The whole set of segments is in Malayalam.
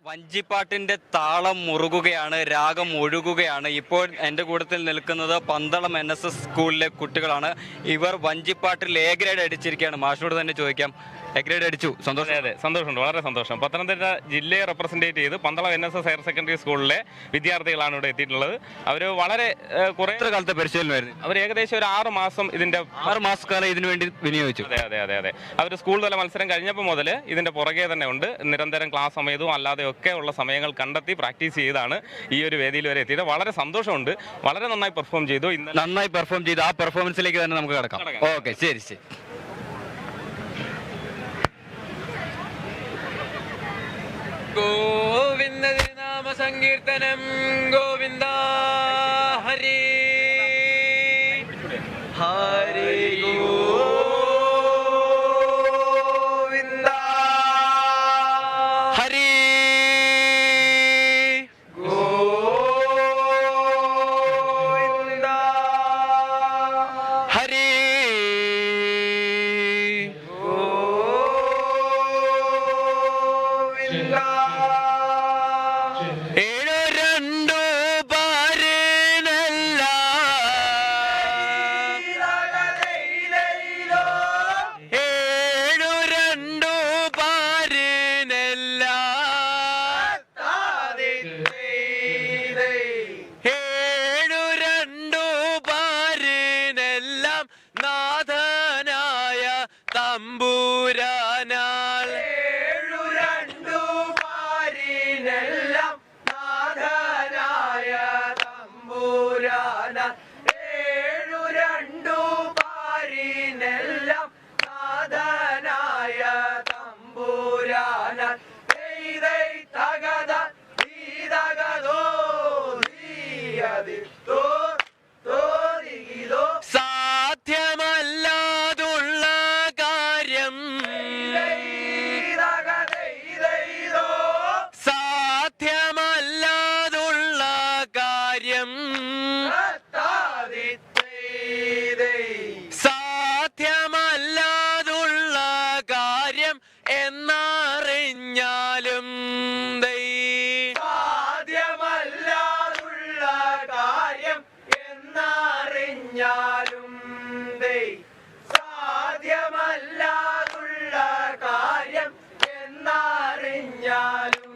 വഞ്ചിപ്പാട്ടിന്റെ താളം മുറുകുകയാണ്, രാഗം ഒഴുകുകയാണ്. ഇപ്പോൾ എൻ്റെ കൂട്ടത്തിൽ നിൽക്കുന്നത് പന്തളം NSS സ്കൂളിലെ കുട്ടികളാണ്. ഇവർ വഞ്ചിപ്പാട്ടിൽ എ ഗ്രേഡ് അടിച്ചിരിക്കുകയാണ്. മാഷിനോട് തന്നെ ചോദിക്കാം, എ ഗ്രേഡ് അടിച്ചു, സന്തോഷം? അതെ, സന്തോഷമുണ്ട്, വളരെ സന്തോഷം. പത്തനംതിട്ട ജില്ലയെ റെപ്രസെൻറ്റേറ്റ് ചെയ്ത് പന്തളം NSS ഹയർ സെക്കൻഡറി സ്കൂളിലെ വിദ്യാർത്ഥികളാണ് ഇവിടെ എത്തിയിട്ടുള്ളത്. അവർ വളരെ കുറേ കാലത്തെ പരിശീലനമായിരുന്നു. അവർ ഏകദേശം ഒരു 6 മാസം ഇതിൻ്റെ 6 മാസക്കാലം ഇതിനു വേണ്ടി വിനിയോഗിച്ചു. അതെ. അവർ സ്കൂൾ തല മത്സരം കഴിഞ്ഞപ്പോൾ മുതൽ ഇതിൻ്റെ പുറകെ തന്നെ ഉണ്ട്. നിരന്തരം ക്ലാസ് സമയത്തും അല്ലാതെ ഒക്കെ ഉള്ള സമയങ്ങൾ കണ്ടെത്തി പ്രാക്ടീസ് ചെയ്താണ് ഈ ഒരു വേദിയിൽ വരെ എത്തിയത്. വളരെ സന്തോഷമുണ്ട്. വളരെ നന്നായി പെർഫോം ചെയ്തു. നന്നായി പെർഫോം ചെയ്തു. ആ പെർഫോമൻസിലേക്ക് തന്നെ നമുക്ക് കിടക്കാം. ഓക്കെ, ശരി. ഗോവിന്ദ നാമ സങ്കീർത്തനം ഗോവിന്ദ ഹരി ഹരി ഗോവിന്ദ ഹരി ഗോവിന്ദ ഹരി നാഥനായ തമ്പുരാനാൽ പാരിനെല്ലാം നാഥനായ തമ്പുരാനാൽ പാരിനെല്ലാം നാഥനായ തമ്പുരാനാൽ തകത തകതോ തീയതിത്തോ സാധ്യമല്ലാതുള്ള കാര്യം സാധ്യമല്ലാതുള്ള കാര്യം സാധ്യമല്ലാതുള്ള കാര്യം എന്നറിഞ്ഞാലും സാധ്യമല്ലാതുള്ള കാര്യം എന്നറിഞ്ഞാലും സാധ്യമല്ലാതുള്ള കാര്യം എന്നറിഞ്ഞാലും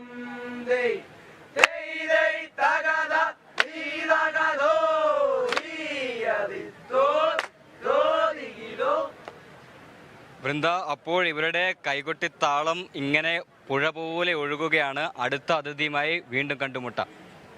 തകത തകതോ വൃന്ദ, അപ്പോൾ ഇവരുടെ കൈകൊട്ടിത്താളം ഇങ്ങനെ പുഴ പോലെ ഒഴുകുകയാണ്. അടുത്ത അതിഥിയുമായി വീണ്ടും കണ്ടുമുട്ടാം.